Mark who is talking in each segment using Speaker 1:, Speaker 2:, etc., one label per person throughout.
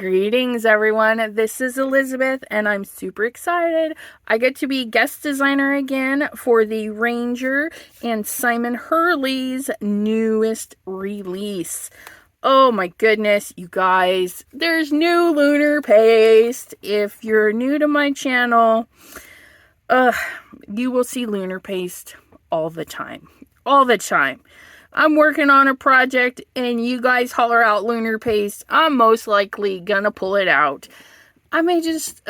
Speaker 1: Greetings, everyone. This is Elizabeth, and I'm super excited. I get to be guest designer again for the Ranger and Simon Hurley's newest release. Oh my goodness, you guys. There's new Lunar Paste. If you're new to my channel, you will see Lunar Paste all the time. All the time. I'm working on a project and you guys holler out Lunar Paste, I'm most likely gonna pull it out. I may just,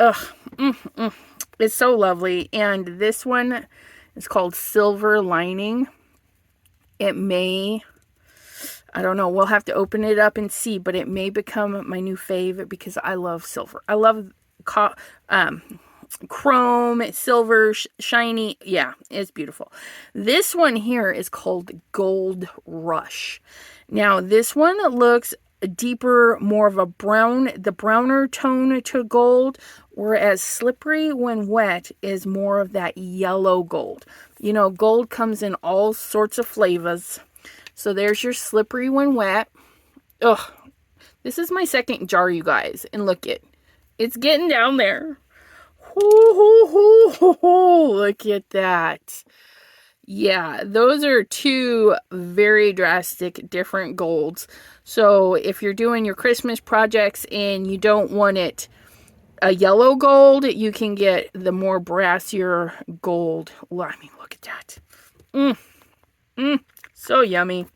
Speaker 1: it's so lovely. And this one is called Silver Lining. It may, I don't know, we'll have to open it up and see, but it may become my new fave because I love silver. I love chrome, silver, shiny. Yeah, it's beautiful. This one here is called Gold Rush. Now, this one looks deeper, more of a brown, the browner tone to gold, whereas Slippery When Wet is more of that yellow gold. You know, gold comes in all sorts of flavors. So there's your Slippery When Wet. Ugh, this is my second jar, you guys, and look it's getting down there. Look at that. Yeah, those are two very drastic different golds. So if you're doing your Christmas projects and you don't want it a yellow gold, you can get the more brassier gold. I mean, look at that. So yummy.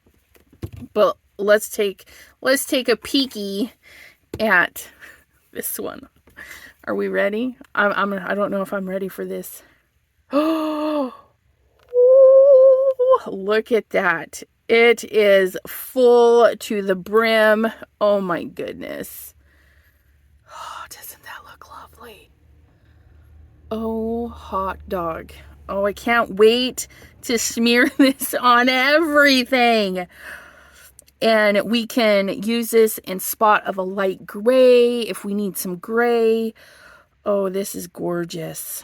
Speaker 1: But let's take a peeky at this one. Are we ready? I don't know if I'm ready for this. Oh, look at that. It is full to the brim. Oh my goodness. Oh, doesn't that look lovely? Oh, hot dog. Oh, I can't wait to smear this on everything. And we can use this in spot of a light gray if we need some gray. Oh, this is gorgeous.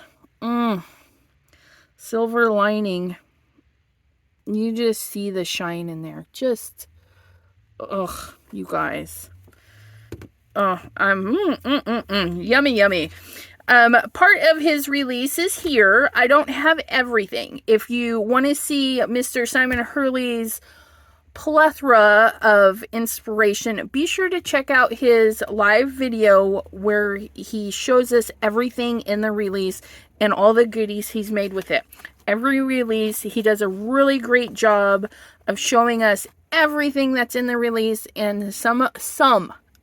Speaker 1: Silver lining. You just see the shine in there. Just, you guys. Oh, yummy, yummy. Part of his release is here. I don't have everything. If you want to see Mr. Simon Hurley's plethora of inspiration, be sure to check out his live video where he shows us everything in the release and all the goodies he's made with it. Every release, he does a really great job of showing us everything that's in the release and some,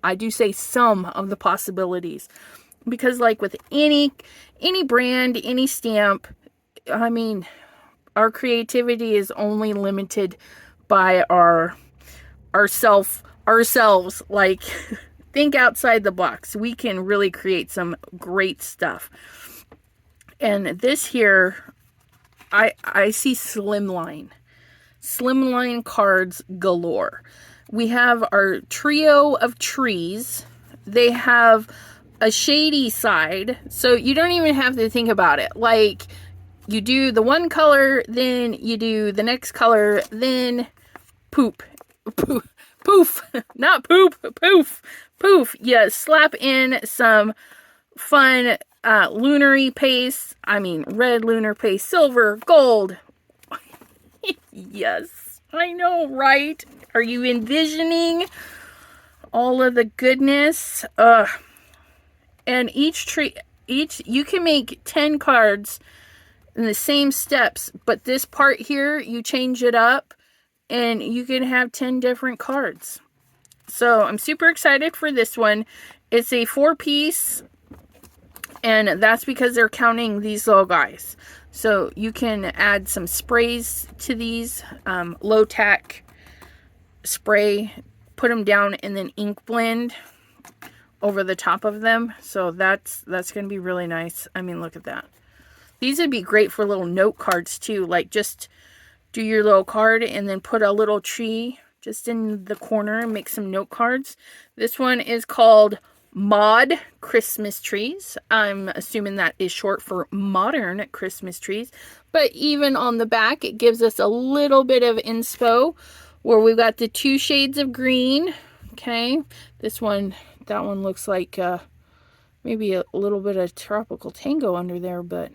Speaker 1: I do say some of the possibilities. Because like with any brand, any stamp, I mean, our creativity is only limited by ourselves. Like, think outside the box. We can really create some great stuff. And this here, I see slimline cards galore. We have our trio of trees. They have a shady side, so you don't even have to think about it. Like, you do the one color, then you do the next color, then poof, not poop, poof. You slap in some fun lunary paste. I mean, red lunar paste, silver, gold. Yes, I know, right? Are you envisioning all of the goodness? And each tree, you can make 10 cards in the same steps, but this part here, you change it up and you can have 10 different cards. So I'm super excited for this one. It's a 4-piece, and that's because they're counting these little guys. So you can add some sprays to these, low tack spray, put them down, and then ink blend over the top of them. So that's going to be really nice. I mean, look at that. These would be great for little note cards too. Like, just do your little card and then put a little tree just in the corner and make some note cards. This one is called Mod Christmas Trees. I'm assuming that is short for Modern Christmas Trees. But even on the back, it gives us a little bit of inspo where we've got the 2 shades of green. Okay, this one That one looks like maybe a little bit of Tropical Tango under there, but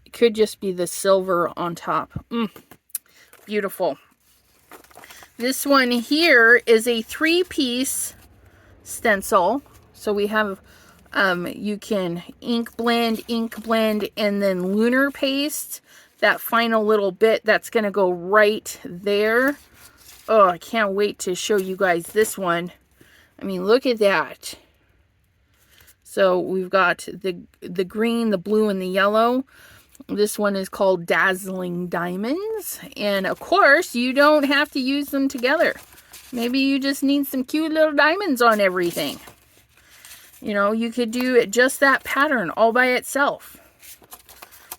Speaker 1: it could just be the silver on top. Beautiful. This one here is a 3-piece stencil. So we have, you can ink blend, and then lunar paste. That final little bit, that's going to go right there. Oh, I can't wait to show you guys this one. I mean, look at that. So we've got the green, the blue, and the yellow. This one is called Dazzling Diamonds. And of course, you don't have to use them together. Maybe you just need some cute little diamonds on everything. You know, you could do it just that pattern all by itself.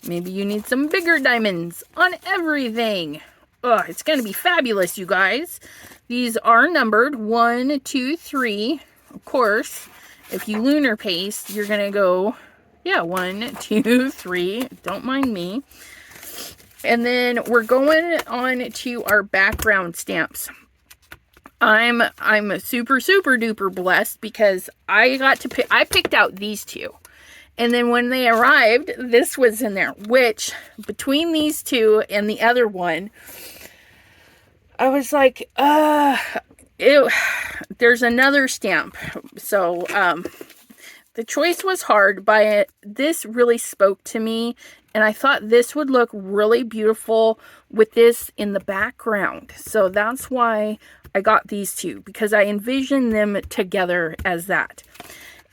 Speaker 1: Maybe you need some bigger diamonds on everything. Oh, it's going to be fabulous, you guys. These are numbered 1, 2, 3. Of course, if you lunar paste, you're going to go, yeah, 1, 2, 3. Don't mind me. And then we're going on to our background stamps. I'm super duper blessed because I got to I picked out these two. And then when they arrived, this was in there, which between these two and the other one, I was like, there's another stamp. So, the choice was hard, but this really spoke to me. And I thought this would look really beautiful with this in the background. So that's why I got these two, because I envisioned them together as that.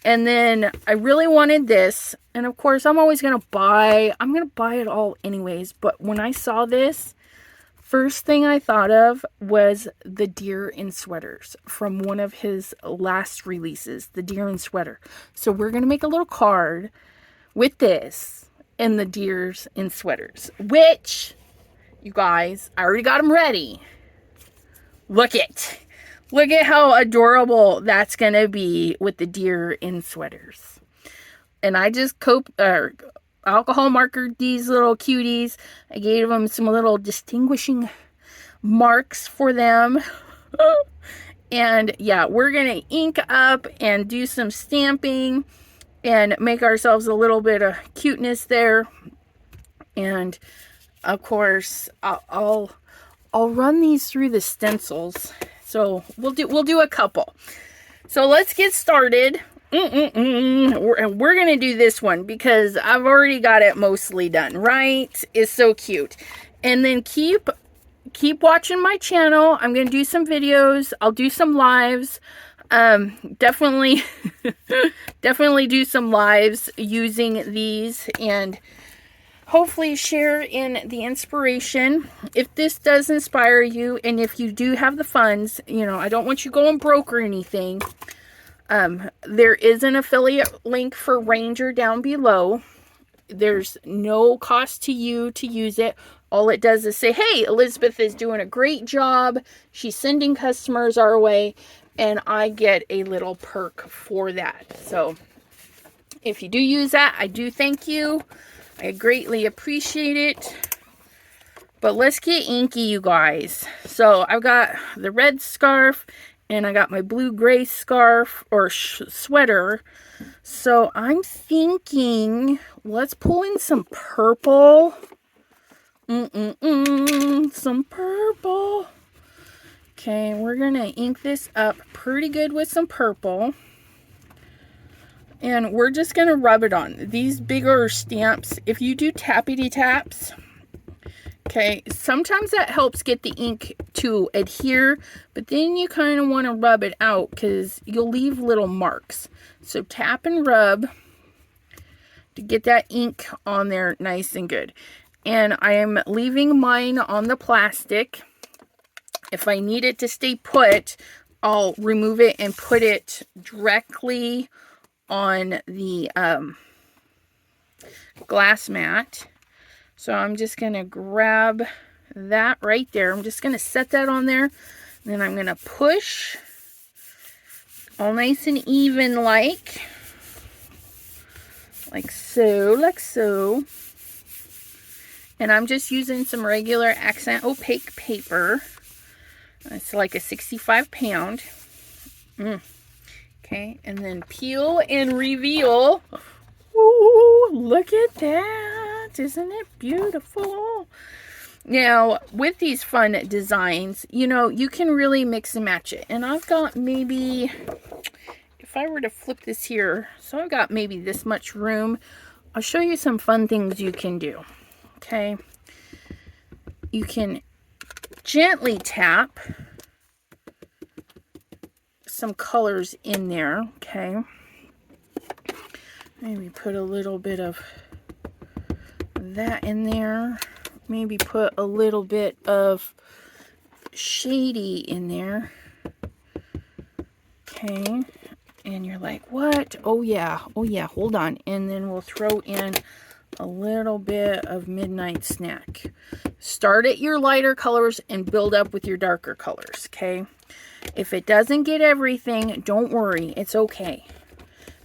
Speaker 1: And then I really wanted this. And of course, I'm going to buy it all anyways. But when I saw this, first thing I thought of was the deer in sweaters from one of his last releases, the deer in sweater. So we're going to make a little card with this and the deers in sweaters, which, you guys, I already got them ready. Look at how adorable that's going to be with the deer in sweaters. And I just alcohol markered these little cuties. I gave them some little distinguishing marks for them. And yeah, we're going to ink up and do some stamping and make ourselves a little bit of cuteness there. And of course, I'll run these through the stencils. So we'll do a couple. So let's get started. And we're going to do this one because I've already got it mostly done, right? It's so cute. And then keep watching my channel. I'm going to do some videos. I'll do some lives. Definitely do some lives using these and hopefully share in the inspiration. If this does inspire you, and if you do have the funds, you know, I don't want you going broke or anything. There is an affiliate link for Ranger down below. There's no cost to you to use it. All it does is say, hey, Elizabeth is doing a great job. She's sending customers our way, and I get a little perk for that. So if you do use that, I do thank you. I greatly appreciate it. But let's get inky, you guys. So I've got the red scarf, and I got my blue-gray scarf or sweater. So I'm thinking, let's pull in some purple. Some purple. Okay, we're going to ink this up pretty good with some purple. And we're just going to rub it on. These bigger stamps, if you do tappity taps, okay, sometimes that helps get the ink to adhere, but then you kind of want to rub it out because you'll leave little marks. So tap and rub to get that ink on there nice and good. And I am leaving mine on the plastic. If I need it to stay put, I'll remove it and put it directly on the glass mat. So I'm just going to grab that right there. I'm just going to set that on there. And then I'm going to push all nice and even like so, like so. And I'm just using some regular accent opaque paper. It's like a 65 pound. Okay, Okay, and then peel and reveal. Ooh, look at that. Isn't it beautiful? Now, with these fun designs, you know, you can really mix and match it. And I've got maybe, if I were to flip this here, so I've got maybe this much room. I'll show you some fun things you can do. Okay. You can gently tap some colors in there. Okay. Maybe put a little bit of that in there. Maybe put a little bit of shady in there. Okay. And you're like, what? Oh yeah, hold on. And then we'll throw in a little bit of Midnight Snack. Start at your lighter colors and build up with your darker colors, okay? If it doesn't get everything, don't worry, it's okay.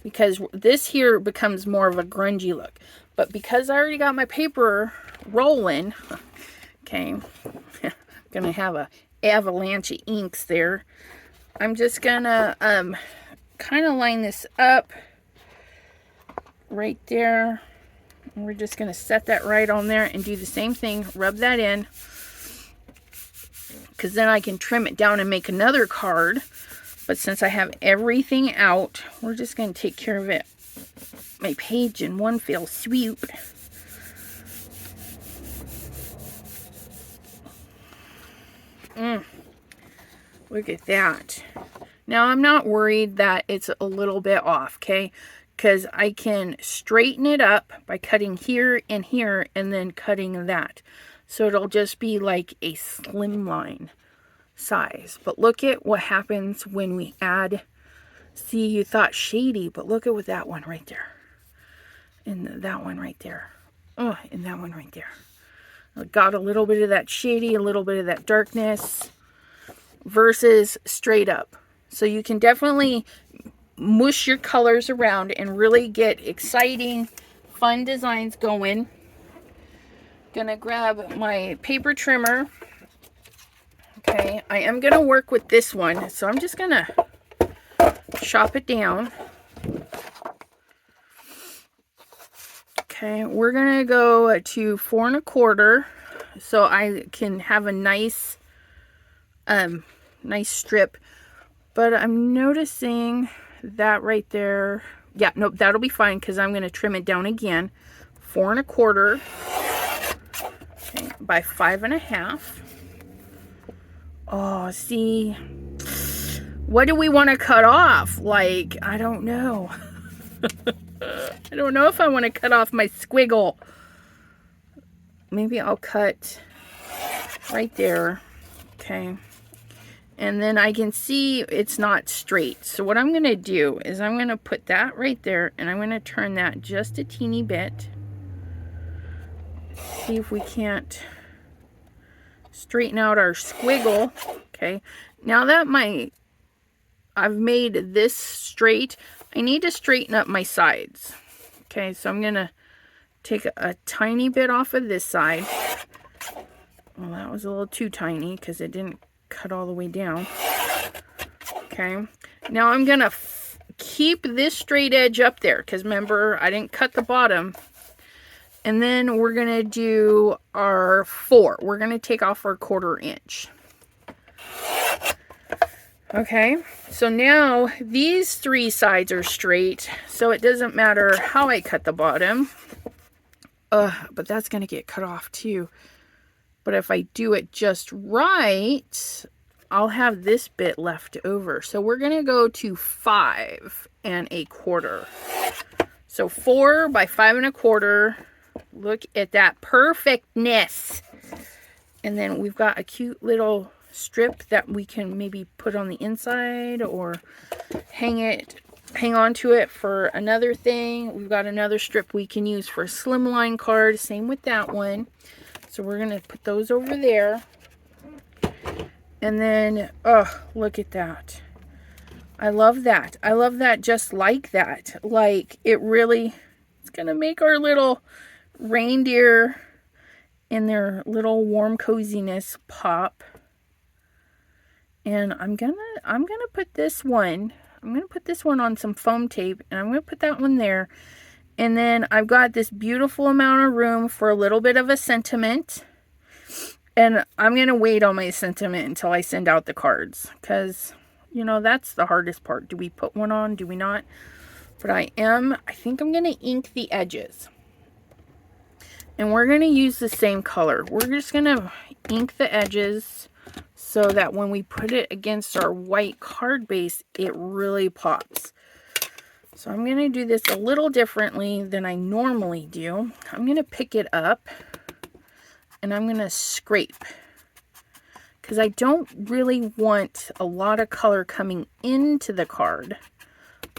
Speaker 1: Because this here becomes more of a grungy look. But because I already got my paper rolling, okay, gonna have a avalanche of inks there. I'm just gonna kind of line this up right there. And we're just gonna set that right on there and do the same thing. Rub that in, because then I can trim it down and make another card. But since I have everything out, we're just gonna take care of it, my page, in one fell swoop. Look at that. Now, I'm not worried that it's a little bit off, okay? Because I can straighten it up by cutting here and here and then cutting that. So it'll just be like a slimline size. But look at what happens when we add. See, you thought shady, but look at what that one right there. And that one right there. Oh, and that one right there. I got a little bit of that shady, a little bit of that darkness versus straight up. So you can definitely mush your colors around and really get exciting, fun designs going. Gonna grab my paper trimmer. Okay, I am gonna work with this one, so I'm just gonna chop it down. Okay, we're gonna go to 4 1/4, so I can have a nice strip. But I'm noticing that right there. Yeah, nope, that'll be fine because I'm gonna trim it down again. 4 1/4, okay, by 5 1/2. Oh, see, what do we want to cut off? Like, I don't know. I don't know if I want to cut off my squiggle. Maybe I'll cut right there. Okay. And then I can see it's not straight. So what I'm going to do is I'm going to put that right there. And I'm going to turn that just a teeny bit. See if we can't straighten out our squiggle. Okay. Now that I've made this straight, I need to straighten up my sides. Okay, so I'm going to take a tiny bit off of this side. Well, that was a little too tiny because it didn't cut all the way down. Okay, now I'm going to keep this straight edge up there because remember, I didn't cut the bottom. And then we're going to do our 4. We're going to take off our 1/4 inch. Okay, so now these 3 sides are straight, so it doesn't matter how I cut the bottom. But that's going to get cut off too. But if I do it just right, I'll have this bit left over. So we're going to go to 5 1/4. So 4 by 5 1/4. Look at that perfectness. And then we've got a cute little strip that we can maybe put on the inside or hang on to it for another thing. We've got another strip we can use for a slimline card. Same with that one. So we're going to put those over there. And then, oh, look at that. I love that. I love that just like that. Like, it really, it's going to make our little reindeer in their little warm coziness pop. And I'm gonna put this one, I'm going to put this one on some foam tape, and I'm going to put that one there. And then I've got this beautiful amount of room for a little bit of a sentiment. And I'm going to wait on my sentiment until I send out the cards. Because, you know, that's the hardest part. Do we put one on? Do we not? But I think I'm going to ink the edges. And we're going to use the same color. We're just going to ink the edges so that when we put it against our white card base, it really pops. So I'm going to do this a little differently than I normally do. I'm going to pick it up and I'm going to scrape. Because I don't really want a lot of color coming into the card.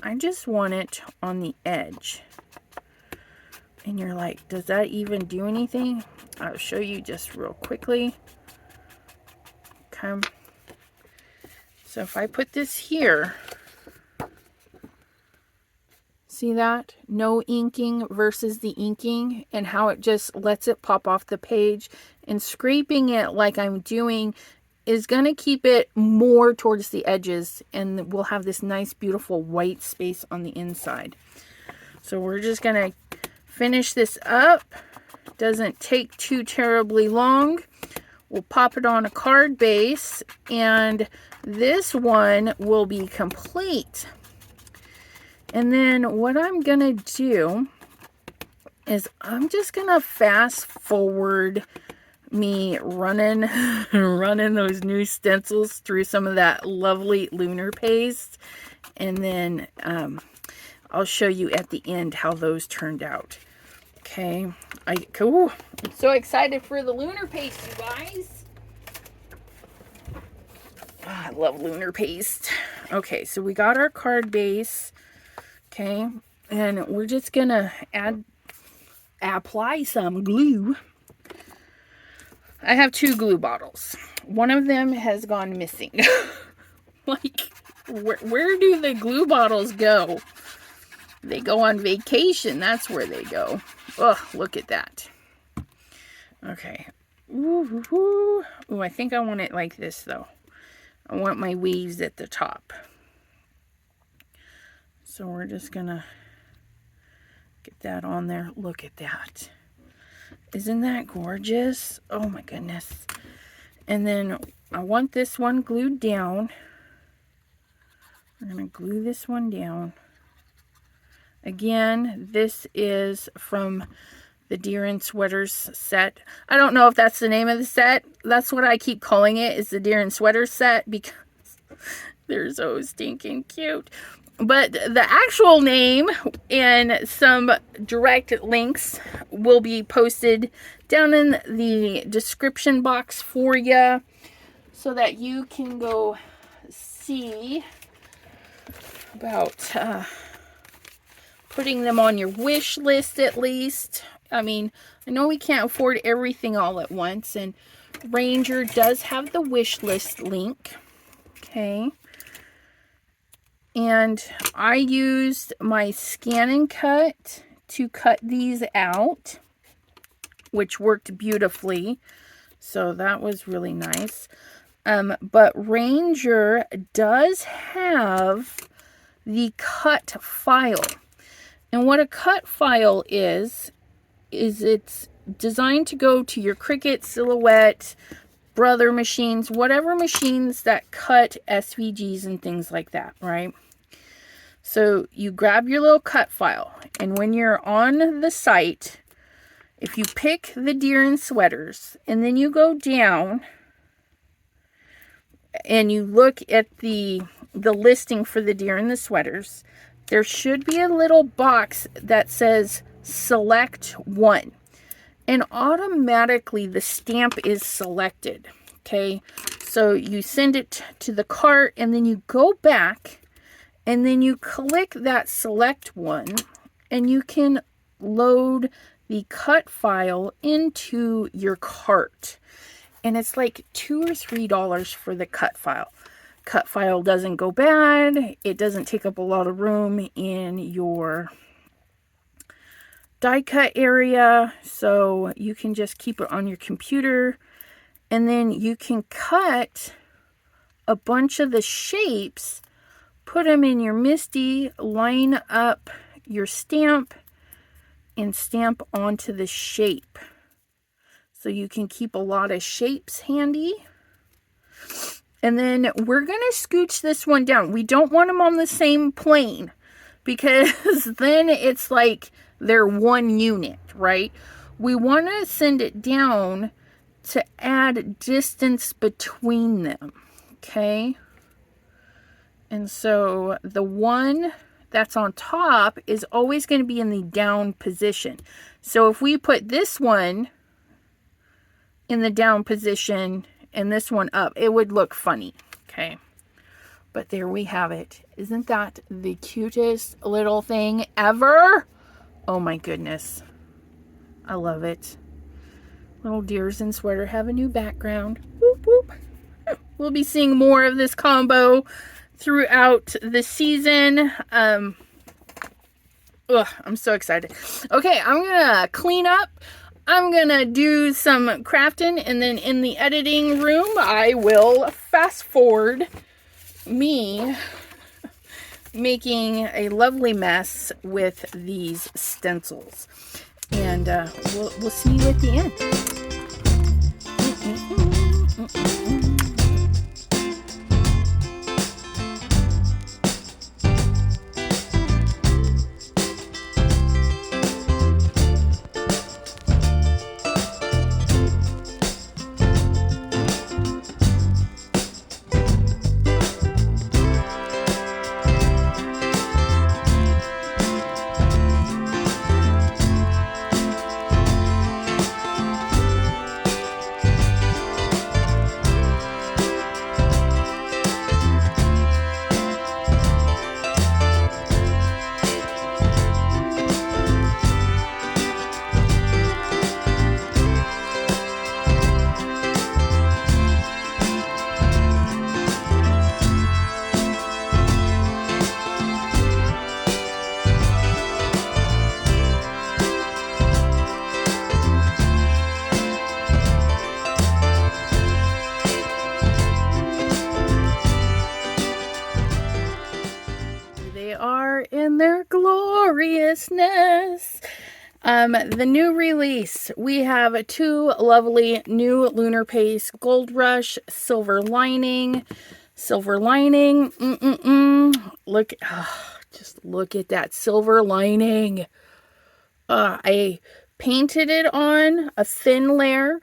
Speaker 1: I just want it on the edge. And you're like, does that even do anything? I'll show you just real quickly. Okay. So if I put this here, see that? No inking versus the inking, and how it just lets it pop off the page. And scraping it like I'm doing is going to keep it more towards the edges, and we'll have this nice beautiful white space on the inside. So we're just going to finish this up. Doesn't take too terribly long. We'll pop it on a card base, and this one will be complete. And then what I'm gonna do is I'm just gonna fast forward me running those new stencils through some of that lovely lunar paste, and then I'll show you at the end how those turned out. Okay, I'm so excited for the lunar paste, you guys. Oh, I love lunar paste. Okay, so we got our card base. Okay, and we're just gonna apply some glue. I have 2 glue bottles. One of them has gone missing. Like, where do the glue bottles go? They go on vacation. That's where they go. Oh, look at that. Okay. Ooh, I think I want it like this, though. I want my waves at the top. So we're just going to get that on there. Look at that. Isn't that gorgeous? Oh, my goodness. And then I want this one glued down. We're going to glue this one down. Again, this is from the Deer in Sweaters set. I don't know if that's the name of the set. That's what I keep calling it, is the Deer in Sweaters set, because they're so stinking cute. But the actual name and some direct links will be posted down in the description box for you, so that you can go see about putting them on your wish list at least. I mean, I know we can't afford everything all at once, and Ranger does have the wish list link. Okay. And I used my scan and cut to cut these out, which worked beautifully. So that was really nice. But Ranger does have the cut file. And what a cut file is it's designed to go to your Cricut, Silhouette, Brother machines, whatever machines that cut SVGs and things like that, right? So you grab your little cut file, and when you're on the site, if you pick the Deer in Sweaters, and then you go down and you look at the listing for the Deer in the Sweaters, there should be a little box that says select one, and automatically the stamp is selected. Okay, so you send it to the cart, and then you go back and then you click that select one, and you can load the cut file into your cart. And it's like $2 or $3 for the cut file. Cut file doesn't go bad. It doesn't take up a lot of room in your die cut area. So you can just keep it on your computer. And then you can cut a bunch of the shapes put them in your MISTI, line up your stamp, and stamp onto the shape. So you can keep a lot of shapes handy. And then we're going to scooch this one down. We don't want them on the same plane, because then it's like they're one unit, right? We want to send it down to add distance between them, okay? And so the one that's on top is always going to be in the down position. So if we put this one in the down position and this one up, it would look funny, okay? But there we have it. Isn't that the cutest little thing ever? Oh my goodness. I love it. Little deers in sweater have a new background. Whoop, whoop. We'll be seeing more of this combo throughout the season. I'm so excited. Okay, I'm gonna clean up. I'm gonna do some crafting, and then in the editing room, I will fast forward me making a lovely mess with these stencils. And we'll see you at the end. In their gloriousness. The new release, we have two lovely new Lunar Paste Gold Rush Silver Lining. Look, just look at that silver lining. I painted it on a thin layer.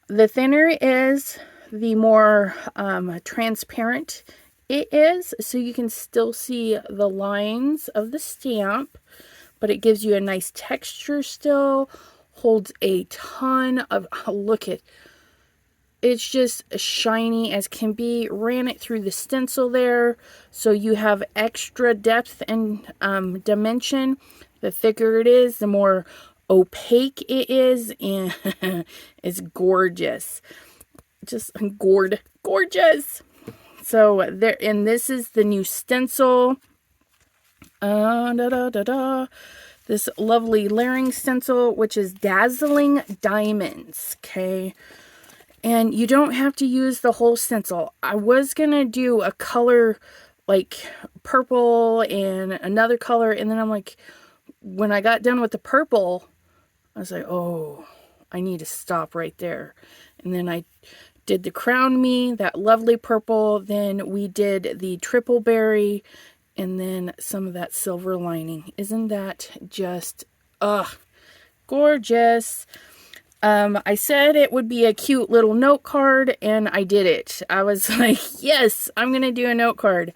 Speaker 1: The thinner is, the more transparent it is, so you can still see the lines of the stamp, but it gives you a nice texture still, holds a ton of, look at, it's just shiny as can be. Ran it through the stencil there, so you have extra depth and dimension. The thicker it is, the more opaque it is, and it's gorgeous. Just gorgeous. So there, and this is the new stencil. This lovely layering stencil, which is Dazzling Diamonds. Okay, and you don't have to use the whole stencil. I was gonna do a color like purple and another color, and then I'm like, when I got done with the purple, I was like, oh, I need to stop right there. And then I did the Crown Me, that lovely purple. Then we did the triple berry, and then some of that silver lining. Isn't that just, gorgeous? I said it would be a cute little note card, and I did it. I was like, yes, I'm going to do a note card.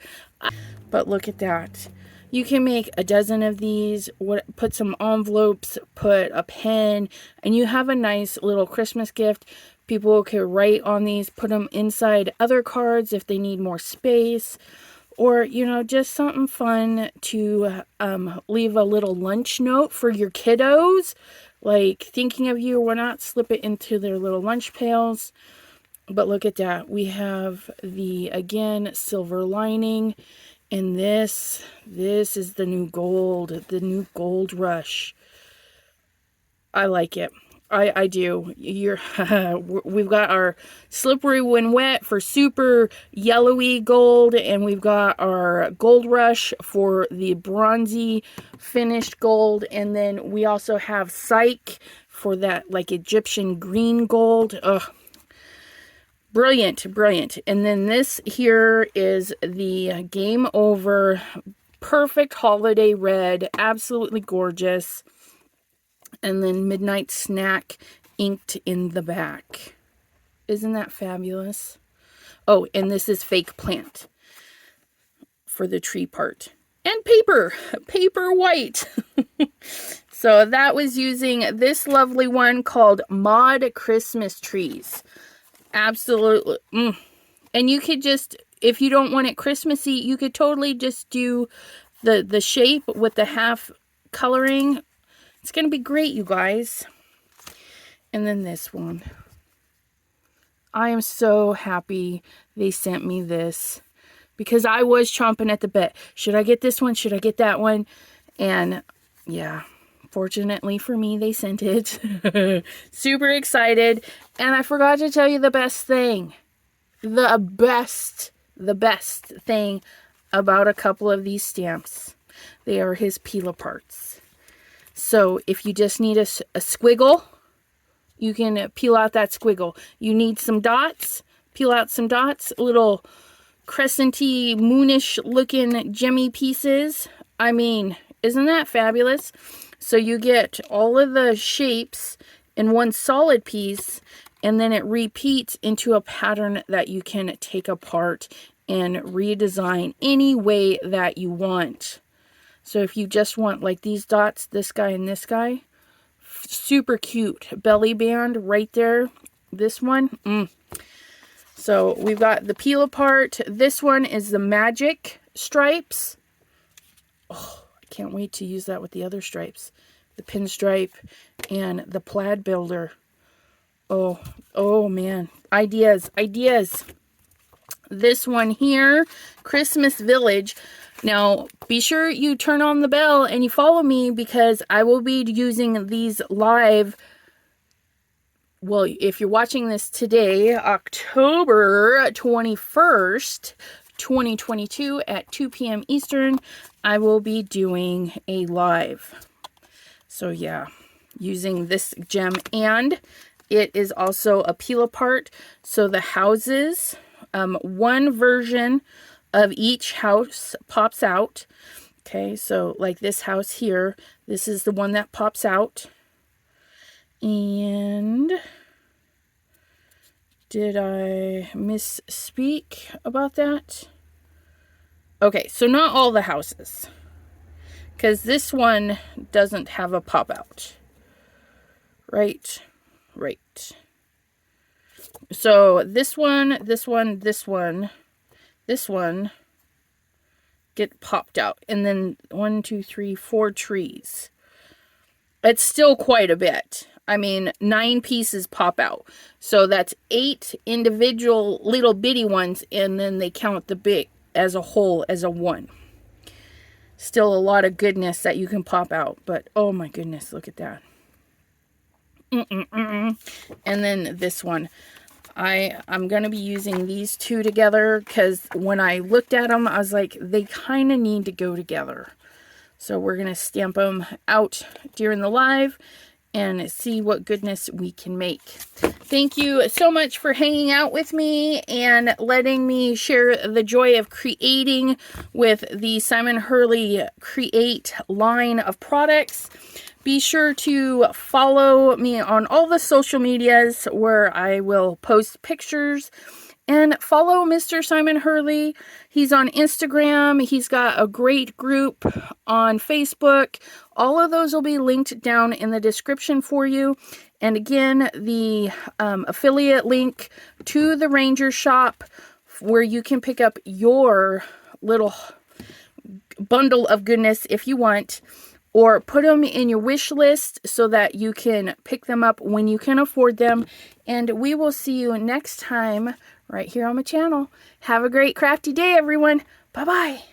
Speaker 1: But look at that. You can make a dozen of these, put some envelopes, put a pen, and you have a nice little Christmas gift. People can write on these, put them inside other cards if they need more space, or, you know, just something fun to leave a little lunch note for your kiddos, like thinking of you, or not, slip it into their little lunch pails. But look at that. We have the, again, silver lining, and this is the new gold rush. I like it. I do. We've got our slippery when wet for super yellowy gold, and we've got our gold rush for the bronzy finished gold, and then we also have psych for that like Egyptian green gold. Ugh. Brilliant, brilliant. And then this here is the Game Over perfect holiday red, absolutely gorgeous. And then Midnight Snack inked in the back. Isn't that fabulous? Oh, and this is Fake Plant for the tree part. And paper white. So that was using this lovely one called Mod Christmas Trees. Absolutely. And you could just, if you don't want it Christmassy, you could totally just do the shape with the half coloring. It's going to be great, you guys. And then this one. I am so happy they sent me this, because I was chomping at the bit. Should I get this one? Should I get that one? And yeah, fortunately for me, they sent it. Super excited. And I forgot to tell you the best thing. The best thing about a couple of these stamps. They are his peel aparts. So if you just need a squiggle, you can peel out that squiggle. You need some dots, peel out some dots, little crescenty, moonish looking gemmy pieces. I mean, isn't that fabulous? So you get all of the shapes in one solid piece, and then it repeats into a pattern that you can take apart and redesign any way that you want. So if you just want like these dots, this guy and this guy, super cute belly band right there. This one. So we've got the peel apart. This one is the magic stripes. Oh, I can't wait to use that with the other stripes. The pinstripe and the plaid builder. Oh man. Ideas. This one here, Christmas Village. Now, be sure you turn on the bell and you follow me, because I will be using these live. Well, if you're watching this today, October 21st, 2022 at 2 p.m. Eastern, I will be doing a live. So yeah, using this gem, and it is also a peel apart. So the houses, one version of each house pops out. Okay, so like this house here, this is the one that pops out. And did I misspeak about that? Okay, so not all the houses, because this one doesn't have a pop out. Right. So this one get popped out, and then 1, 2, 3, 4 trees. It's still quite a bit. I mean, 9 pieces pop out, so that's 8 individual little bitty ones, and then they count the big as a whole as a 1. Still a lot of goodness that you can pop out, but oh my goodness, look at that. And then this one, I'm going to be using these two together, because when I looked at them, I was like, they kind of need to go together. So we're going to stamp them out during the live and see what goodness we can make. Thank you so much for hanging out with me and letting me share the joy of creating with the Simon Hurley Create line of products. Be sure to follow me on all the social medias where I will post pictures, and follow Mr. Simon Hurley. He's on Instagram. He's got a great group on Facebook. All of those will be linked down in the description for you. And again, the affiliate link to the Ranger shop, where you can pick up your little bundle of goodness if you want, or put them in your wish list so that you can pick them up when you can afford them. And we will see you next time right here on my channel. Have a great crafty day, everyone. Bye-bye.